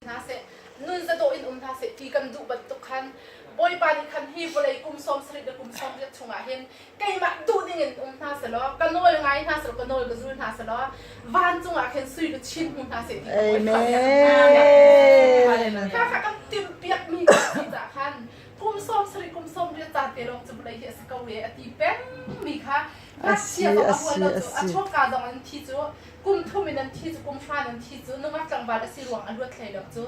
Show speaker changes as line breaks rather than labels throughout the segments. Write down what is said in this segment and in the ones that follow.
na se nun za do in tha se ti kan du bat tu khan boy pa ni khan hi bolai kum som sri de kum som ya chunga hen kai ma du ding in tha se lo kanol ngai tha se kanol ga zu tha se lo van chunga khen sui du chin tha se ti kha kha kam tim piak mi ka ti za khan kum som sri kum som ria ta te rong chu bolai he se ka we ati pem mi kha asia to awal lo chu a chok ka dong an thi chu kum thu min an thi chu kum pha an thi chu numa chang ba da si ruang an ruat thlai lo chu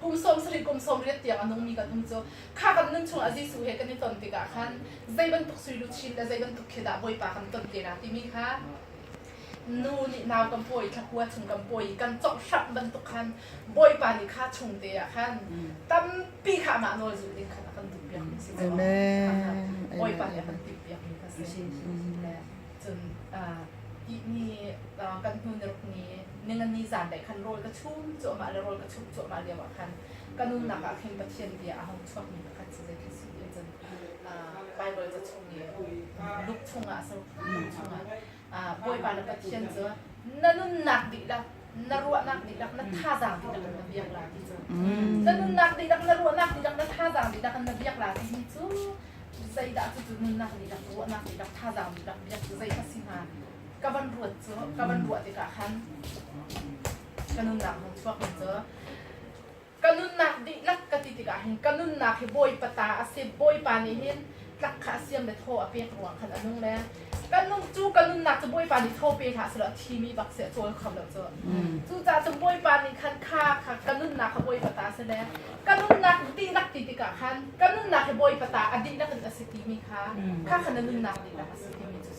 kum som sri kum som ria tiang anong mi ka tum chu kha kan nun chung aji su he kan ni ton ti ka khan zai ban tuk sui lu chin da zai ban tuk kheda boy pa kan ton te na ti mi kha nu ni naw kam poi tha kwa chung kam poi kan chok shat ban tuk khan boy pa ni kha chung te ya khan tam pi kha ma no zu ni khan kan tuk piak si chu boy pa ya kan tuk piak ni ka si chun ni kan hun ruk ni ningan ni zan dai khan rol ka chum cho ma le rol ka chum cho ma le wa khan kanun na ka khem pathian dia a hong chok ni ka chi ki si chen bible za chung ni luk chung a so chung a boy pa la pathian zo nanun nak di la na ruwa nak di la na tha jang di la na biak la ti zo nanun nak di la na ruwa nak di la na tha jang di la na biak la ti ni chu zai da chu nun nak di la ruwa nak di la tha jang di la biak zai ka si ma kaban ruat zo kaban ruat ti ka khan kanun nak hong chok ni zo kanun nak di lak ka ti ka hin kanun nak hi boy pata ase boy pa ni hin lak kha siam le tho a pe ruang khan anung le kanun chu kanun nak chu boy pa ni tho pe kha sala thi mi bak se chol kham lo zo chu cha chu boy pa ni khan kha kha kanun nak kha boy pata se le kanun nak di lak ti ka khan kanun nak hi boy pata adi lak an ase ti mi kha kha kanun nak di lak ase ti mi chu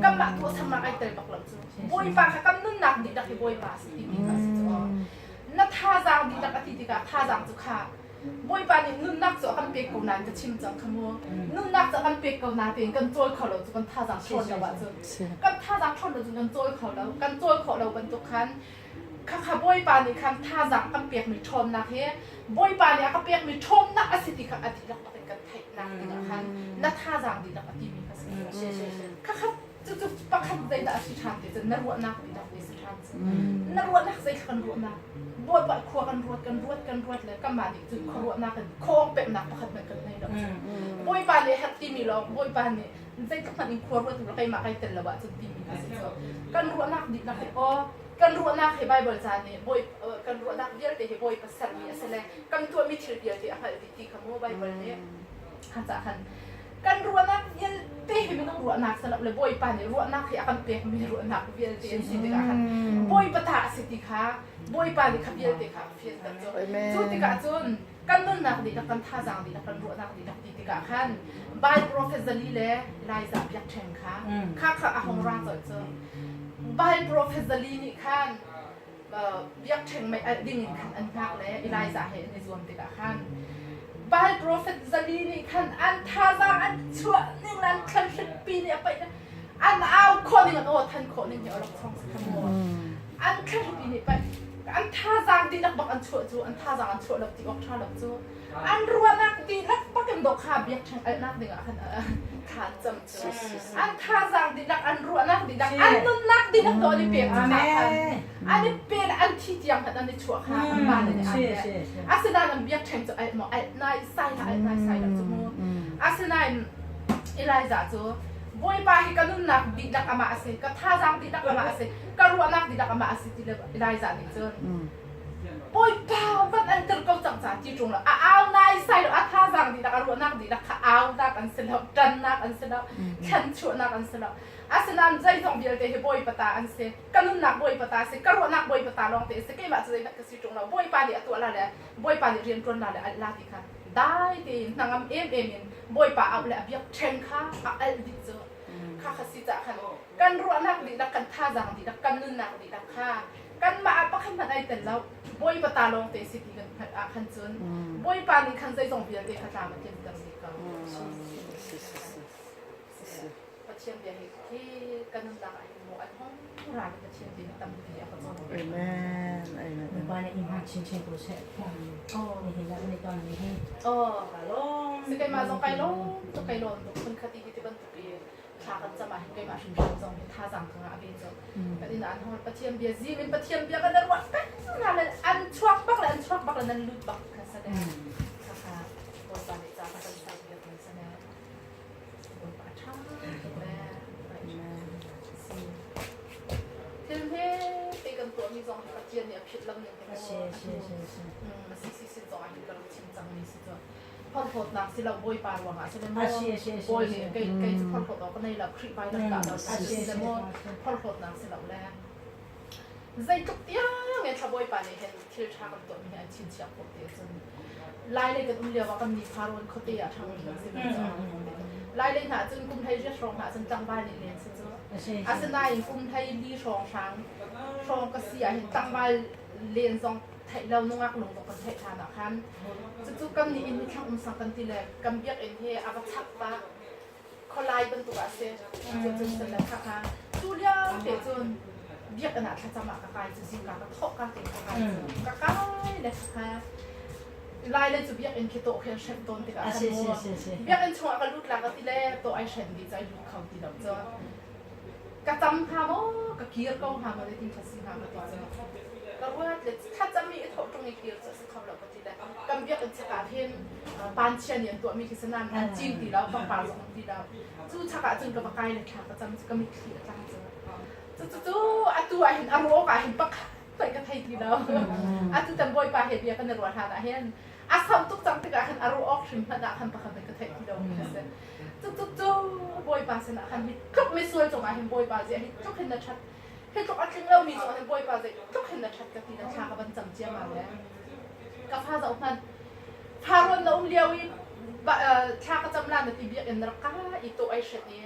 kam ma tu sama ai tel bak lo chu boy pa kha kanun nak di lak hi boy pa ase ti mi kha chu na tha jang di lak ati ti ka tha jang chu kha boy pa ni nun nak zo kan pe ko nan ta chim chang khamo nun nak zo kan pe ko na te kan choi kho lo chu kan tha jang chon lo wa chu kan tha jang chon lo chu kan choi kho lo kan choi kho lo ban tu khan kha kha boy pa ni khan tha jang kan pe mi chom na he boy pa ni ka pe mi chom na asiti kha ati lak pa kan thai na ti khan na tha jang di lak ati mi ka se kha kha chu chu pa khan dai da si than te na ru na di lak ni si than na ru na sai khan ru na boy pa khwa kan ruat le ka ma di chu khwa na kan khong pe na pa khat na kan nei lo boy pa le hat ti mi lo boy pa ni zai ka man khwa ruat lo kai ma kai tel la wa chu ti mi ka se kan ruat na di na he o kan ruat na he bible cha ni boy kan ruat na dial te he boy pa sar ni asale kan tu mi thil dial te a ha ti ka mo bible ne han cha han kan ruat na dial te he mi no ruat na sa le boy pa ni ruat na he akan pe mi ruat na dial te si te ka han boy pa ta si ti kha boy pa ni khabiel te kha fies da chu ti ka chun kan nun nak di kan tha jang di kan ru nak di ti ka khan bai prophet zali le lai za pyak theng kha kha a hong ra zo chu bai prophet zali ni khan pyak theng mai ding khan an nak le lai za he ni zom ti ka khan bai prophet zali ni khan an tha jang an chua ning lan khan pi ni pa an au kho ni an o than kho ni yo lok chong sa mo an khan pi ni pa an tha jang di nak bak an chu chu an tha jang an chu lak ti ok tha lak chu an ruwa nak di nak pakem do kha biak thang al nak dinga khan khan cham chu an tha jang di nak an ruwa nak di nak an nun nak di nak do ni pe amen an pe an thi tiang khan an chu kha an ba ni an asena an biak thang chu ai mo ai nai sai lak chu mo asena ilai za chu boy pa hi kanun nak di nak ama ase ka tha jang di nak ama ase ka ru nak di nak ama ase ti le lai za ni chon boy pa ban an ter ko chang cha ti chung la a aw nai sai lo a tha jang di nak ru nak di nak kha aw da kan se lo tan nak an se lo khan chu nak an se lo asenan zai thong bial te he boy pata an se kanun nak boy pata se ka ru nak boy pata long te se ke ma zai nak si chung la boy pa di atwa la le boy pa di rian tron la le la ti kha dai ti nangam em in boy pa aw le biak theng kha a al di zo kha khasi cha khan kan ru nak di dak kan tha jang di dak kan nun nak di dak kha kan ma pa khan man ai tel lo boy pa ta long te si ti kan a khan chun boy pa ni khan zai jong bial te kha ta ma tem tam ni ka pa chen bia he kan nun ta ai mo ai hong ra pa chen ti tam ti a ka jong
amen amen
บ้านอิมพัชชินเชนโปรเซสนี่เห็นแล้วในตอนนี้ให้
si kay ma jong kai lo to kai lo kun khati ti ban tu pi ชากันจะมาเก็บมาชุมชนจงเป็นท่าสังกังอาเบจงกันอินอันทอดปะเทียมเบียซีเป็นปะเทียมเบียกันนั่นวะเป็นนั่นเลยอันชวกบักเลยอันชวกบักเลยนั่นลุดบักกันแสดงค่ะบนปานิจากันใส่เบียกันแสดงบนปาช่างแม่ซีเทียมเพตีกันตัวมีจงปะเทียมเนี่ยผิดลำหนึ่งกันซีจงอันนี้ก็ชิมจังนี่สิจงพอดพดนักสิเราบอยปารวงอ่ะใช่ไหมบอยเนี่ยไกจะพอดพดเราก็ในเราคลิปไปแล้วกันเราสิแต่ว่าพอดพดนักสิเราแล้วใจตุกเตี้ยเนี่ยถ้าบอยปาเนี่ยเห็นที่ชากันตัวเนี่ยชินเชียบปกติจนไล่เลยกันอุ้มเลี้ยวว่ากันมีพารวนเขาเตี้ยทางนี้สิมันจะไล่เลยหาจนกุมไทยจะส่งหาจนจังบ้านเรียนสิจ้ะอาศัยนายกุมไทยดีส่งช้างส่งก็เสียเห็นจังบ้านเรียนส่งเรานุ่งอักลงตรงกันไทยทานอ่ะคันจู่ๆกำนี้อินทางสังกันทีแรกกำเบียกเอ็นเฮอาบัชักปะเขาไล่บรรทุกอาเซ่จนเป็นแล้วค่ะจู่เลี้ยงเดี๋ยวจนเบียกขนาดถ้าจะมากระกายจะสิ่งการกระทบกันเองกระกายเลยค่ะไล่เลยจู่เบียกเอ็นคิโตเขียนเช่นต้นติดกันมัวเบียกเอ็นชงกันลุดหลังกันทีแรกตัวไอเช่นดีใจลุดเขาทีเดียวจ้ะกระจำหาโมกระเกียร์ก็หามาได้ทิ้งทัศน์หามาได้จ้ะก็ว่าถ้าจะมีถกตรงนี้เดียวจะสักคำเราก็จะได้กำเบียกอันสกัดเห็นปานเชียนเนี่ยตัวมีกิจนานจริงดีแล้วต้องปาสองดีแล้วจู่ชักจึงกับปากไก่เลยค่ะก็จำก็มีเขียนจังจู่อัตัวเห็นอารมณ์เห็นปักไปกันไทยดีแล้วจู่แต่บอยปาเห็นเบียกันในรัวทานเห็นทำทุกจังติกาเห็นอารมณ์ออกถึงขนาดขันปักไปกันไทยดีแล้วจู่บอยปาสนะขันที่ทุกไม่สวยจงมาเห็นบอยปาเสียให้ทุกเห็นชัดให้ทุกอันเรามีส่วนในบอยปาเสียทุกเห็นชัดกับที่นั่นชากับมันจำเจียมาแล้วกับพาจะมันพารวนเราเลี้ยวชาก็จำลานในทีวีเอ็นรักก้าอีตัวไอเช็ดนี้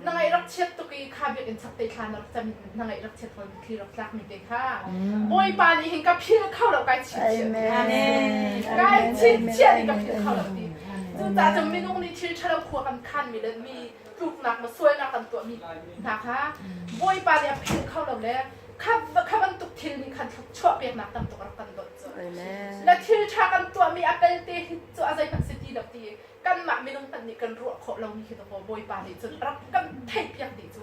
นายรักเช็ดตัวกี้ข้าเบียนสักเตชานรักจำนายรักเช็ดคนที่รักรักมีเด็กค่ะบอยปานี่เห็นกับพี่เข้าเราใกล้ชิดเชียใกล้ชิดเชียนี่กับพี่เข้าเราดีแต่จะไม่นุ่งนี่ที่เราควรกันคันมีเลยมีลูกหนักมาช่วยนักกันตัวมีนะคะบอยปาเนี่ยพี่เข้าเราแล้วข้าบรรทุกทิลมีคันชอบเปียกหนักตั้งตัวรักกันตัวและทิลชากันตัวมีอัปเดตตัวอะไรพันสิทีดับตีกันหมาไม่ต้องตันนี่กันรัวเขาเรามีคิดว่าบอยปานี่จนรักกันไทยเปียกดีจู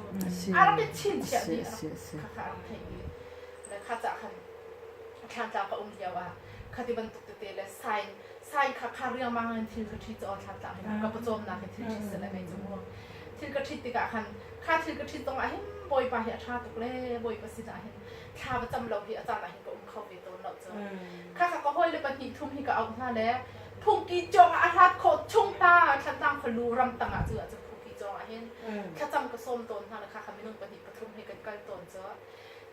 อะไรเป็นชินเชียดีค่ะรักไทยดีและข้าจะคันข้าจะพระองค์เดียวว่าข้าที่บรรทุกเตะและไซข้าเรื่องมาเงินทิลกระชิดจะออกทางจากกับประจมนะทิลชิดเสร็จแล้วไม่จะมัวทิลกระชิดติกะคันข้าทิลกระชิดตรงไหนบอยปาเหียชาตุกเล่บอยปาสินาเห็นข้าประจำเราที่อาจารย์เห็นก็อุ้มเข้าไปตัวเราเจอข้าก็ห้อยเลยปฏิทุ่มที่ก็เอาท่าแล้วพุ่งกีจงอาทัดโคตรชุ่งตาข้าตั้งขลูรำตังอาเจือจะพุ่งกีจงเห็นข้าจำกระส้มตนท่าเลยข้าไม่นุ่งปฏิปทุ่มให้กันใกล้ตนเจอ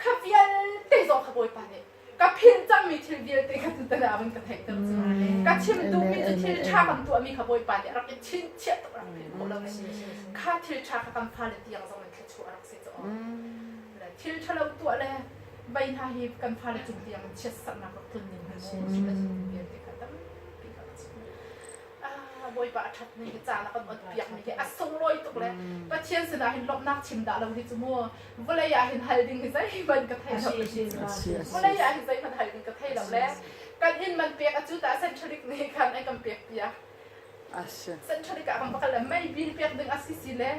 ข้าเวียนเตะจงขบอยปาเนี่ยก็เพียงจำมีทีเดียวเตะกันแต่ละมันก็แทงเติมเจอก็ชิมดูมีจะทีชากันตัวมีขบอยปาเนี่ยเราเป็นชิ้นเชี่ยตัวเราเป็นคนเราเนี่ยข้าทีชาข้ากันพาเลยเตียงสมัยแค่ชัวร์รักสิจงทีชาเราตัวเลยใบหน้าหิบกันพาเลยจุดเดียงเชี่ยสันนักตุนหนึ่งให้โม่ชุดเดียวเตะกันตั้งปีกันบอยปาชัดนี่จานักมันเปียกนี่แค่ส่งลอยตกเลยก็เชี่ยสินะเห็นลบนักชิมด่าเราที่จมูกว่าเลยอยากเห็นไฮดิ้งให้ใจมันกระเทยเราว่าเลยอยากเห็นใจมันไฮดิ้งกระเทยเราแล้วการอินมันเปียกจุดแต่เส้นชลิกนี่กันไอ้กำเปียกเปียกเส้นชลิกอะกำปะกันเลยไม่บินเปียกดึงอาศิสิเลย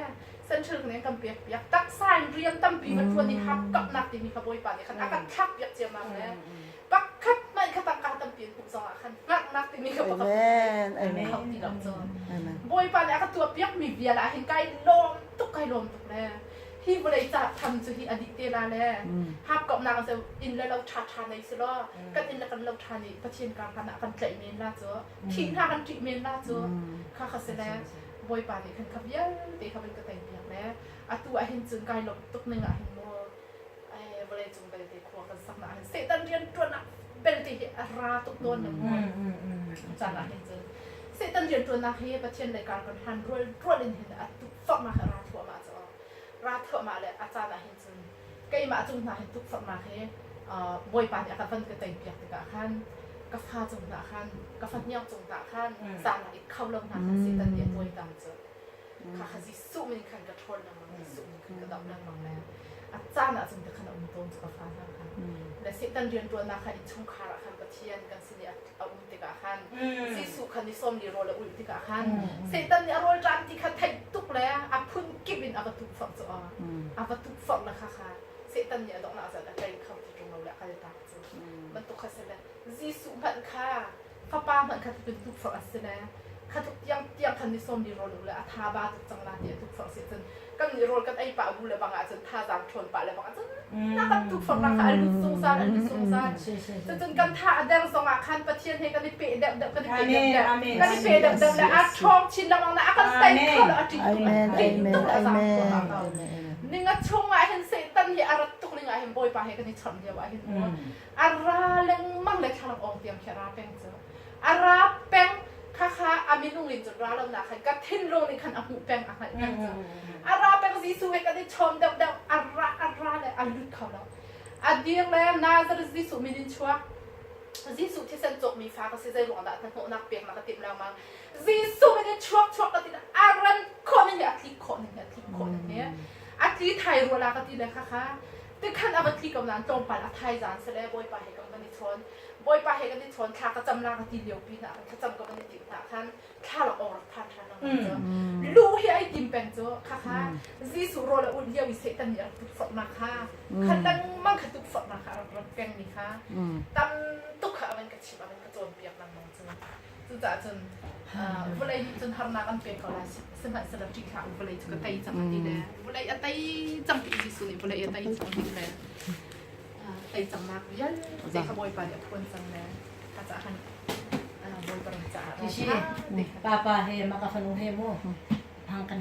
เส้นชลิกนี่กำเปียกเปียกตักสายเรียนตั้มปีมันทวนนี่ฮับกับนักที่มีขบวยปานนี่ขันอาการทับเปียกเจียมาแล้วปักคัดไม่ขัดตังการตั้มปีปุ่มสองขันนักที่มีขบวยปานเขาที่เราเจอบวยปานนี่อาการตัวเปียกมีเบียร์ละเห็นไก่ลมตุกไก่ลมตุกแล้วที่บริจาคทำจุดที่อดีตเตลาแล้วฮับกับนางจะอินแล้วเราชาในสิล้อกันอินแล้วกันเราชาในประเทศกลางกันกันใจเมนล่าเจอทิ้งหากันจิเมนล่าเจอข้าเสร็จแล้วบอยปานนี่ขันขับเยอะเตะขับเป็นกระต่ายเปียกแล้วตัวเห็นจึงไก่ลมตุกหนึ่งเห็นมัวบริจงไปเตะขวกันสักหน่อยเสร็จตันเรียนตัวน่ะเป็นตีราตุกตัวหนึ่งจานเห็นจึงเสร็จตันเรียนตัวน่ะให้ประเทศในการกันหันรัวเล่นเห็นตุกฝักมาราทัวมาเจอราเถอะมาเลยอาจารย์เห็นจึงใกล้มาจุงนาเห็นทุกฝักมาให้บอยปานอาการฟันกระต่ายเปียกติกาขันกาฟาจุงตาขันกาฟันเนียวจุงตาขันจานอีกเข้าลงนาขันสิตันเดียตัวดำเจอข้าขันสิสู้มันขันกระทนนะมันสู้มันขันกระดับนั่งมังแล้วอาจารย์จุงตาขันอุ่นต้นจุกาฟานะขันและสิตันเรียนตัวนาขันอีช่องคาระขันกระเทียนกันสิเนี่ยเอาอุ่นติกาขันสิสู้ขันที่ส้มดีโรและอุ่นติกาขันสิตันเนี่ยโรจานที่ขันไทยตุก แล้วอัพพุ่นกิบินอัพตุกฝักจ้ะอัพตุกฝักละค่ะเสตันเนี่ยต้องน่าจะได้คำที่ตรงเราแล้วก็จะตามจ้ะมันตุกขัดเสร็จแล้วจีสุมันค่ะข้าป้ามันค่ะเป็นตุกฝักเสร็จแล้วข้าทุกยังคันที่ส้มดีโรลเลยอาทาบาตุกจังหวะเนี่ยตุกฝักเสร็จจนกันดีโรลกันไอ้ป่าบุเลยบางอาจจะท่าจางชนป่าเลยบางอาจจะน่ากันตุกฝักราคาลุสงสารลุสงสารจนกันท่าแดงสองอาคันประเทศให้กันได้เปย์เด็กกันได้เปย์เด็กกันได้เปย์เด็กแล้วอาชองชินละมังนะอากันเตะเขาแล้วอาทิตย์ตุกอาจารย์ตัวเรานี่งั้นชงไอ้เห็นเสตันเนี่ยอารัตุกนี่ไงเห็นบอยป่าให้กันได้ชนเดียวไอ้เห็นว่าอาราเล็งมั่งเลยชาลองเตรียมแค่ราเป็นเจ้าอาราเป็นค่ะอามินุงลินจุดราแล้วนะค่ะก็ทิ้งลงในขันอาหูเป็นอะไรกันเจ้าอาราเป็นสีสวยกันได้ชมเดาอาราเลยอาลุดเขาแล้วอาเดียงแล้วน่าจะสีสุมินินชัวสีสุที่เส้นจบมีฟ้าก็สีใจหลวงดาทั้งหัวนักเปียกนักติดแล้วมั้งสีสุมินินชัวก็ติดอารันคนนึงอาทิตย์คนนึงอาทิตย์คนนึงเนี่ยอาทิตย์ไทยรัวลาก็ติดเลยค่ะแต่ขันอาบัติกำลังตรงไปอาไทยจานเสร็จบอยไปให้กันมันชนบอยไปให้กันชนข้าก็จำลากทีเดียวปีน่ะข้าจำก็มันติดน่ะขันข้าเราออกผ่านทางนั้นเจ้ารู้ที่ไอ้ดิมเป็นเจ้าค่ะซีสุโรและอุ่นเยี่ยวิเศษตันเนี่ยตุกฝักมาค่ะขันตั้งมั่งขันตุกฝักมาค่ะเราเป็นนี่ค่ะตั้มตุกค่ะมันกระชิบมันกระโจนเปียกนั่งมองเจ้าจ่าจนเวลาจนทำนากันเปียกก็แล้วสมัยสลับที่ขาเวลาจะก็ไต่จังที่แล้วเวลาไต่จังปีซีสุนี่เวลาไต่จังที่แล้วไต่จังมากยันเด็กขโมยไปเดี๋ยวทวนจังแล้วอาจารย์บอยปรังจ่า
Jadi, papa he maka fanu he mo hang kan